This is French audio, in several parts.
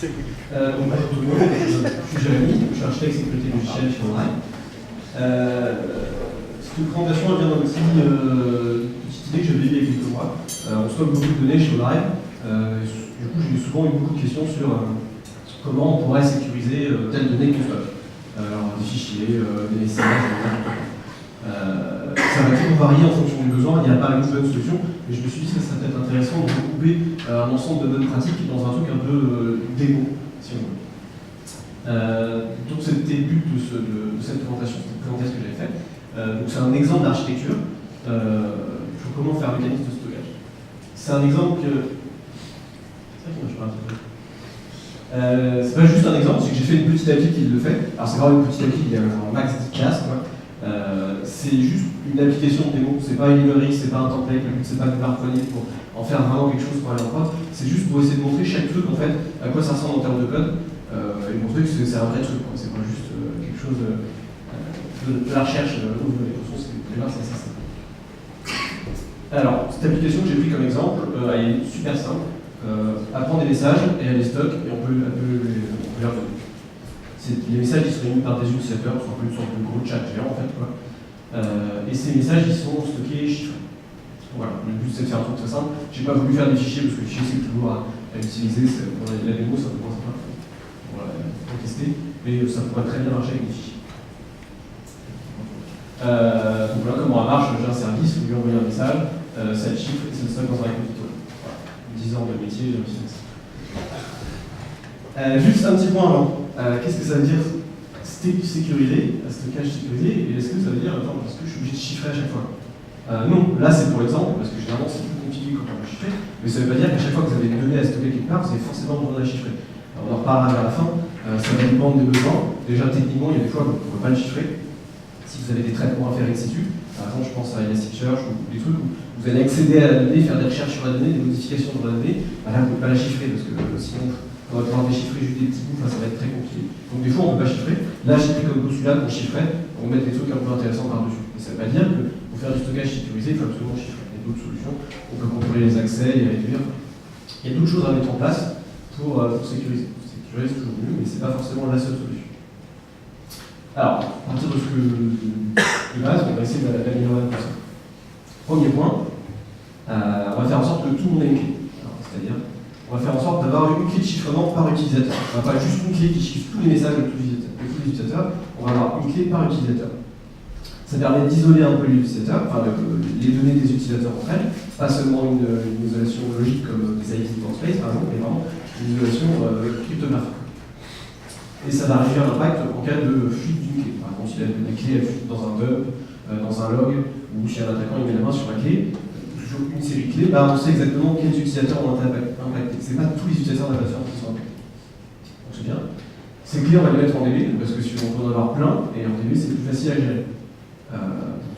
Bonjour tout le monde, je suis Jérémy, je suis architecte sécurité logicielle chez Online. Cette présentation vient d'un petite idée que j'avais eue il y a quelques mois. On stocke beaucoup de données chez Online. Du coup, j'ai souvent eu beaucoup de questions sur comment on pourrait sécuriser telle donnée qu'on stocke. Alors, des fichiers, des messages, ça va toujours varier en fonction du besoin, il n'y a pas une bonne solution, mais je me suis dit que ça serait peut-être intéressant de regrouper un ensemble de bonnes pratiques dans un truc un peu démo, si on veut. Donc c'était le but de cette présentation, cette présentation que j'avais faite. Donc c'est un exemple d'architecture pour comment faire un mécanisme de stockage. C'est un exemple que... C'est vrai qu'il marche pas un petit peu. C'est pas juste un exemple, c'est que j'ai fait une petite appli qui le fait. Alors c'est vraiment une petite appli, il y a un max 10 classes, quoi. C'est juste une application de démo, c'est pas une librairie, c'est pas un template, le but c'est pas de marconner pour en faire vraiment quelque chose pour aller en prod, c'est juste pour essayer de montrer chaque truc en fait, à quoi ça ressemble en termes de code, et montrer que c'est un vrai truc, c'est pas juste quelque chose de la recherche, de toute façon c'est ça. Alors, cette application que j'ai pris comme exemple, elle est super simple, elle prend des messages et elle les stocke et on peut les revenir. Les messages qui sont émis par des utilisateurs, sont un peu une sorte de gros chat géant en fait, quoi. Et ces messages ils sont stockés chiffrés. Voilà, le but c'est de faire un truc très simple. J'ai pas voulu faire des fichiers parce que les fichiers c'est toujours à utiliser, pour la démo ça peut pas pour tester, mais ça pourrait très bien marcher avec des fichiers. Donc voilà comment ça marche, j'ai un service, vous lui envoyez un message, ça le chiffre et ça le stocke dans un repository. Voilà, 10 ans de métier, j'ai réussi ça. Juste un petit point avant. Qu'est-ce que ça veut dire sécuriser, stockage sécurisé, et est-ce que ça veut dire, attends, est-ce que je suis obligé de chiffrer à chaque fois? Non, là c'est pour l'exemple, parce que généralement c'est plus compliqué quand on peut chiffrer, mais ça ne veut pas dire qu'à chaque fois que vous avez une donnée à stocker quelque part, vous avez forcément besoin de la chiffrer. Alors, on en reparlera vers la fin, ça va dépendre des besoins. Déjà techniquement, il y a des fois où vous ne pouvez pas le chiffrer. Si vous avez des traitements à faire in situ, par exemple je pense à Elasticsearch ou des trucs où vous allez accéder à la donnée, faire des recherches sur la donnée, des modifications sur la donnée, là vous ne pouvez pas la chiffrer, parce que sinon on va pouvoir déchiffrer juste des petits bouts, ça va être très compliqué. Donc des fois on ne peut pas chiffrer. Là j'ai pris comme postulat qu'on chiffrait, on met des trucs un peu intéressants par-dessus. Mais ça ne veut pas dire que pour faire du stockage sécurisé, il faut absolument chiffrer. Il y a d'autres solutions, on peut contrôler les accès, les réduire. Il y a d'autres choses à mettre en place pour sécuriser. Sécuriser c'est toujours mieux, mais ce n'est pas forcément la seule solution. Alors, à partir de ce que de base, on va essayer d'améliorer tout ça. Premier point, on va faire en sorte que tout le monde ait une clé. C'est-à-dire, on va faire en sorte d'avoir une clé de chiffrement par utilisateur. On va pas juste une clé qui chiffre tous les messages de tous les utilisateurs, on va avoir une clé par utilisateur. Ça permet d'isoler un peu les utilisateurs, enfin les données des utilisateurs entre elles, pas seulement une isolation logique comme des ID namespace par exemple, mais vraiment une isolation cryptographique. Et ça va réduire l'impact en cas de fuite d'une clé. Par exemple, si la clé elle fuite dans un dump, dans un log, ou si un attaquant met la main sur la clé, toujours une série de clés, on sait exactement quels utilisateurs ont été impactés. Ce n'est pas tous les utilisateurs de la plateforme qui sont impactés. Donc c'est bien. Ces clés, on va les mettre en DB, parce que si on peut en avoir plein, et en DB, c'est plus facile à gérer.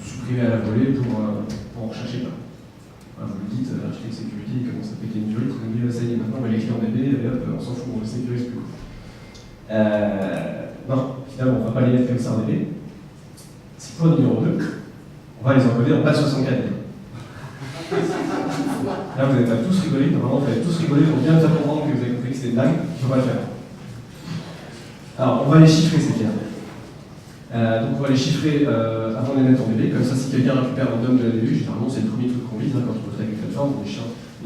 Supprimer à la volée pour en rechercher plein. Vous le dites, l'architecte sécurité, il commence à péter une durée, il dit, ça y est, maintenant on va les clés en DB, et hop, on s'en fout, on les sécurise plus. Non, finalement, on ne va pas les mettre comme ça en DB. C'est point numéro 2, on va les encoder en base 64. Là, vous n'allez pas tous rigoler, normalement, vous allez tous rigoler pour bien faire comprendre que vous avez compris que c'était une blague, il ne faut pas le faire. Alors, on va les chiffrer, c'est clair. Donc, on va les chiffrer avant de les mettre en DB, comme ça, si quelqu'un récupère un DOM de la DB, généralement, c'est le premier truc qu'on vise, quand on peut traiter une plateforme, on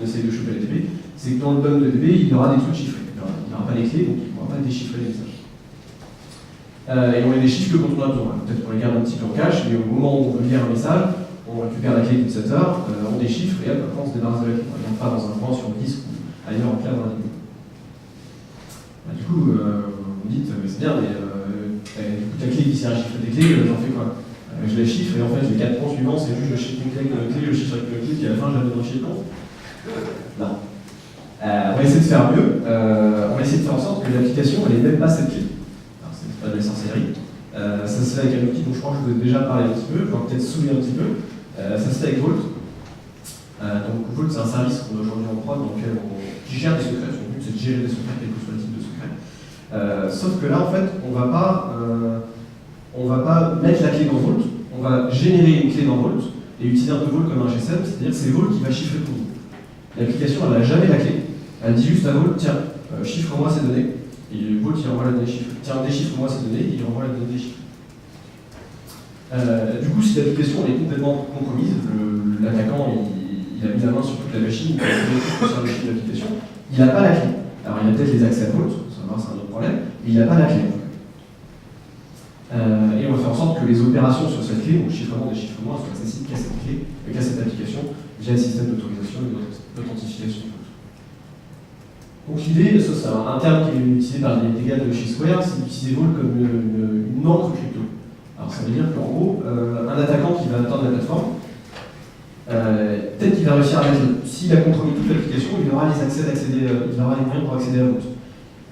essaie de choper la DB, c'est que dans le DOM de DB, il y aura des trucs chiffrés. Il n'y aura pas les clés, donc il ne pourra pas déchiffrer les messages. Et on les déchiffre que quand on a besoin. Peut-être qu'on les garde un petit peu en cache, mais au moment où on veut lire un message, on récupère la clé d'utilisateur, on déchiffre et hop, après on se débarrasse de la clé. On ne regarde pas dans un coin sur le disque ou ailleurs en clair dans la DB. Du coup, vous me dites, c'est bien, mais ta clé qui sert à chiffrer des clés, j'en fais quoi? Je les chiffre et en fait, les 4 points suivants, c'est juste je chiffre une clé avec une clé, je chiffre avec une clé, puis à la fin, je la mets dans le chiffre. Non. On va essayer de faire mieux, on va essayer de faire en sorte que l'application elle n'ait même pas cette clé. Alors c'est pas de la sorcellerie, ça se fait avec un outil dont je crois que je vous ai déjà parlé un petit peu, je vais peut-être souligner un petit peu, ça se fait avec Vault. Donc Vault c'est un service qu'on a aujourd'hui en prod qui gère des secrets, son but c'est de gérer des secrets, quel que soit le type de secret. Sauf que là en fait on va pas mettre la clé dans Vault, on va générer une clé dans Vault et utiliser un peu Vault comme un GSM, c'est-à-dire que c'est Vault qui va chiffrer pour nous. L'application elle n'a jamais la clé. Elle dit juste à Vault, tiens, chiffre-moi ces données. Et Vault, il renvoie la donnée chiffrée. Tiens, déchiffre-moi ces données, il renvoie la donnée déchiffrée. Du coup, si l'application est complètement compromise, l'attaquant il a mis la main sur toute la machine, il a sur la machine d'application, il n'a pas la clé. Alors il a peut-être les accès à Vault, ça va, c'est un autre problème, mais il n'a pas la clé. Et on va faire en sorte que les opérations sur cette clé, donc chiffrement, déchiffrement, soient accessibles qu'à cette clé, qu'à cette application, via le système d'autorisation et d'authentification. Donc l'idée, ça c'est un terme qui est utilisé par les gars de chez Square, c'est d'utiliser Vault comme une encre crypto. Alors ça veut dire qu'en gros, un attaquant qui va atteindre la plateforme, peut-être qu'il va réussir à mettre, s'il a compromis toute l'application, il aura les accès il aura les moyens pour accéder à Vault.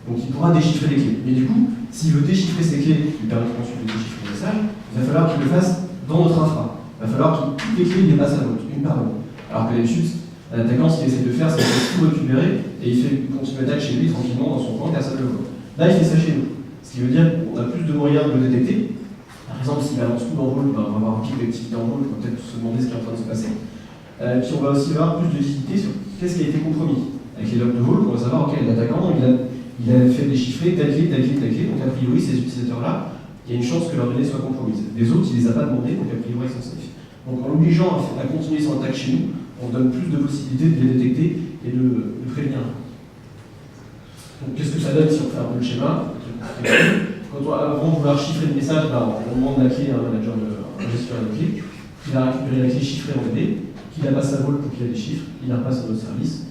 Donc il pourra déchiffrer les clés. Mais du coup, s'il veut déchiffrer ces clés, qui lui permettent ensuite de déchiffrer le message, il va falloir qu'il le fasse dans notre infra. Il va falloir que toutes les clés les passent à Vault, une par une. Alors que d'habitude, l'attaquant, ce qu'il essaie de faire, c'est de tout récupérer et il fait une continue attaque chez lui tranquillement dans son coin, personne ne le voit. Là, il fait ça chez nous. Ce qui veut dire qu'on a plus de moyens de le détecter. Par exemple, s'il balance tout dans Vault, on va avoir un pic d'activité en Vault, on va peut-être se demander ce qui est en train de se passer. Puis on va aussi avoir plus de visibilité sur qu'est-ce qui a été compromis. Avec les logs de Vault, on va savoir, ok, l'attaquant, il a fait déchiffrer telle clé, donc a priori, ces utilisateurs-là, il y a une chance que leur donnée soit compromise. Les autres, il ne les a pas demandés, donc a priori, ils sont safe. Donc en l'obligeant à continuer son attaque chez nous, on donne plus de possibilités de les détecter et de prévenir. Donc qu'est-ce que ça donne si on fait un peu le schéma? Avant de vouloir chiffrer le message, on demande la clé à un manager, un gestionnaire de clé, qui va récupérer la clé chiffrée en données, qui la passe à Vault pour qu'il la déchiffre, il la repasse à notre service,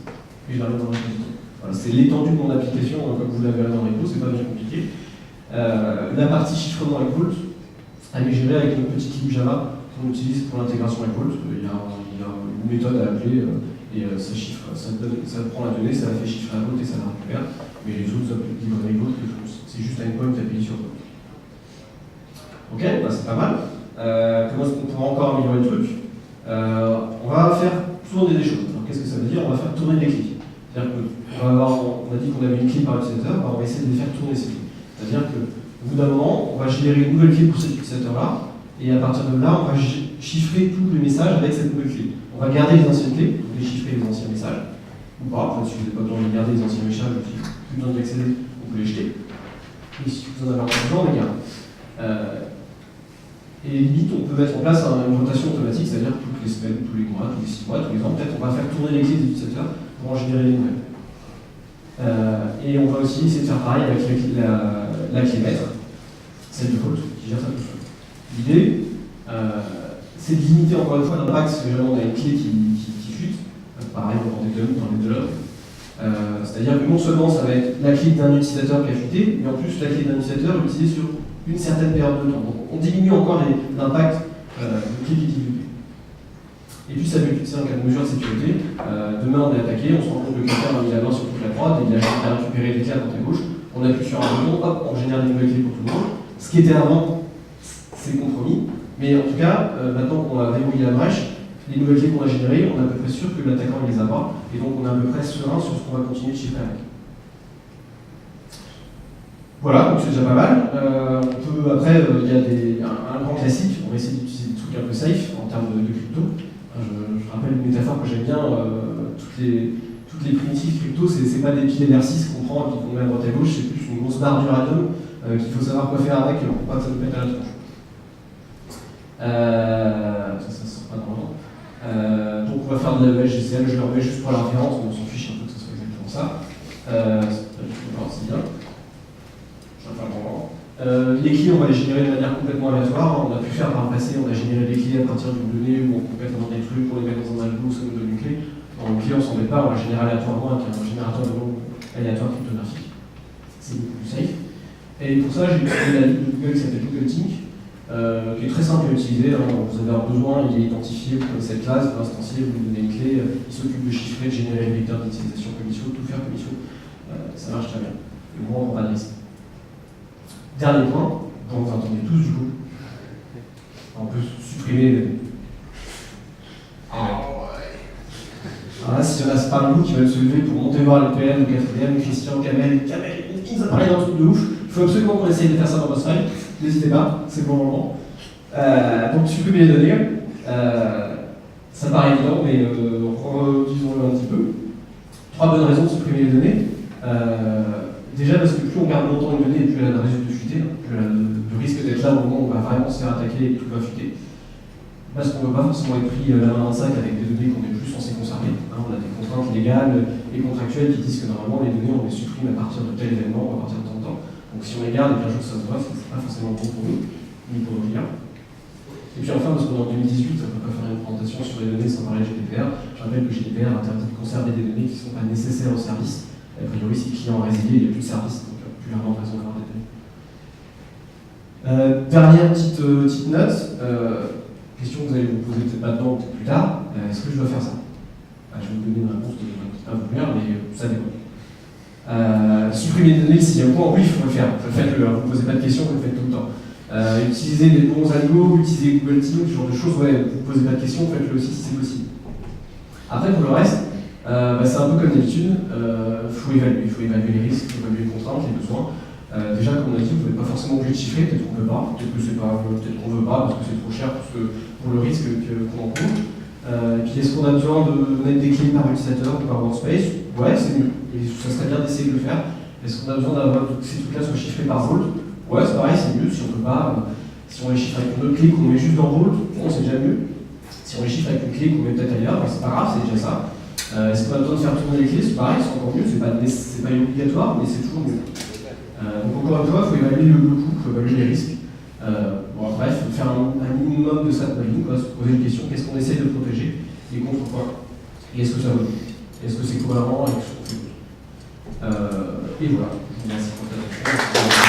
et je la mets dans la repository. Voilà, c'est l'étendue de mon application, comme vous l'avez dans Repo, c'est pas bien compliqué. La partie chiffrement avec Vault, elle est gérée avec une petite libre Java qu'on utilise pour l'intégration avec Vault. Il y a une méthode à appeler et ça chiffre, ça prend la donnée, ça la fait chiffrer à Vault et ça la récupère. Mais les autres libres avec Vault, c'est juste un endpoint appuyé sur Vault. Ok, bah c'est pas mal. Comment est-ce qu'on pourra encore améliorer le truc? On va faire tourner des choses. Alors qu'est-ce que ça veut dire? On va faire tourner des clés. C'est-à-dire qu'on a dit qu'on avait une clé par utilisateur, on va essayer de les faire tourner ces clés. C'est-à-dire qu'au bout d'un moment, on va générer une nouvelle clé pour cet utilisateur-là, et à partir de là, on va chiffrer tous les messages avec cette nouvelle clé. On va garder les anciennes clés, donc déchiffrer les anciens messages, ou pas, si vous n'avez pas besoin de garder les anciens messages, si vous n'avez plus besoin d'y accéder, on peut les jeter. Et si vous en avez encore besoin, on les garde. Et limite, on peut mettre en place une rotation automatique, c'est-à-dire toutes les semaines, tous les mois, tous les 6 mois, tous les ans, peut-être on va faire tourner les clés des utilisateurs pour en générer les nouvelles. Et on va aussi essayer de faire pareil avec la clé maître, celle de Vault, qui gère ça tout seul. L'idée, c'est de limiter encore une fois l'impact si vraiment on a une clé qui chute, pareil dans les deux logs. C'est-à-dire que non seulement ça va être la clé d'un utilisateur qui a chuté, mais en plus la clé d'un utilisateur utilisée sur une certaine période de temps. Donc on diminue encore l'impact de clé qui est divulguée. Et puis ça peut utiliser en cas de mesure de sécurité. Demain on est attaqué, on se rend compte que quelqu'un a mis la main sur toute la prod, et il a récupéré les clés à droite à gauche, on appuie sur un bouton, hop, on génère des nouvelles clés pour tout le monde. Ce qui était avant, c'est compromis, mais en tout cas, maintenant qu'on a verrouillé la brèche, les nouvelles clés qu'on a générées, on est à peu près sûr que l'attaquant ne les a pas, et donc on est à peu près serein sur ce qu'on va continuer de chiffrer avec. Voilà, donc c'est déjà pas mal. Après, il y a un grand classique, on va essayer d'utiliser des trucs un peu safe en termes de crypto. Je rappelle une métaphore que j'aime bien, toutes les primitives crypto, c'est pas des piliers d'R6 qu'on prend et qu'on met à droite à gauche, c'est plus une grosse barre d'uranium qu'il faut savoir quoi faire avec pour pas que ça nous pète à la tronche. Ça sort pas dans le donc on va faire de la GCL, je le remets juste pour la référence, on s'en fiche un peu que ce soit exactement ça. C'est bien. Les clés, on va les générer de manière complètement aléatoire. On a pu faire par le passé, on a généré des clés à partir d'une donnée où on complète dans des trucs pour les mettre dans un algo, ça nous donne une clé. Dans le clé, on s'en met pas, on la génère aléatoirement avec un générateur de nom aléatoire cryptographique. C'est beaucoup plus safe. Et pour ça, j'ai utilisé la libre de Google qui s'appelle Google Tink, qui est très simple à utiliser. Vous avez un besoin, il est identifié comme cette classe, vous l'instanciez, vous lui donnez une clé, il s'occupe de chiffrer, de générer le vecteur d'utilisation comme il faut, tout faire comme il faut. Ça marche très bien. Le moins, on va pas de risque. Dernier point, dont vous entendez tous du coup, on peut supprimer. Alors là, s'il y en a parmi vous qui veulent se lever pour monter voir le PM, le quatrième, Christian, Kamel, ils ont parlé d'un truc de ouf, il faut absolument qu'on essaye de faire ça dans votre file, n'hésitez pas, c'est le bon moment. Donc supprimer les données, ça paraît évident, mais disons-le un petit peu. 3 bonnes raisons de supprimer les données. Déjà parce que plus on garde longtemps une donnée, plus elle a de risque de fuiter, plus elle a de risque d'être là au moment où on va vraiment se faire attaquer et que tout va fuiter. Parce qu'on ne veut pas forcément être pris la main dans le sac avec des données qu'on n'est plus censé conserver. On a des contraintes légales et contractuelles qui disent que normalement les données on les supprime à partir de tel événement ou à partir de tant de temps. Donc si on les garde et qu'un jour ça se voit, c'est pas forcément bon pour nous, ni pour nos clients. Et puis enfin, parce qu'on est en 2018, on ne peut pas faire une présentation sur les données sans parler GDPR. Je rappelle que GDPR interdit de conserver des données qui ne sont pas nécessaires au service. A priori, si le client a résilié, il n'y a plus de service, donc plus vraiment de raison d'avoir des données. Dernière petite note, question que vous allez vous poser peut-être maintenant ou peut-être plus tard, est-ce que je dois faire ça? Je vais vous donner une réponse qui ne va pas vous plaire, mais ça dépend. Supprimer des données, s'il y a un point, oui, il faut le faire. Faites-le, hein. Vous ne posez pas de questions, vous le faites tout le temps. Utiliser des bons algos, utiliser Google Teams, ce genre de choses, ouais, vous ne posez pas de questions, faites-le aussi si c'est possible. Après, pour le reste, c'est un peu comme d'habitude, il faut évaluer les risques, il faut évaluer les contraintes, les besoins. Déjà, comme on a dit, vous n'êtes pas forcément obligé de chiffrer, peut-être qu'on ne peut pas, peut-être qu'on ne veut pas parce que c'est trop cher pour le risque qu'on encourt. Et puis, est-ce qu'on a besoin de mettre des clés par utilisateur ou par workspace? Ouais, c'est mieux. Et ça serait bien d'essayer de le faire. Est-ce qu'on a besoin d'avoir que ces trucs-là soient chiffrés par Vault? Ouais, c'est pareil, c'est mieux. Si on peut pas, si on les chiffre avec une autre clé qu'on met juste dans Vault, bon, c'est déjà mieux. Si on les chiffre avec une clé qu'on met peut-être ailleurs, ben, c'est pas grave, c'est déjà ça. Est-ce qu'on a besoin de faire tourner les clés? C'est pareil, c'est encore mieux. C'est pas obligatoire, mais c'est toujours mieux. Donc encore une fois, il faut évaluer le coût, il faut évaluer les risques. Bref, il faut faire un minimum de ça de se poser une question, qu'est-ce qu'on essaie de protéger et contre quoi? Et est-ce que ça vaut? Est-ce que c'est cohérent avec ce qu'on fait? Et voilà, je vous remercie pour votre attention.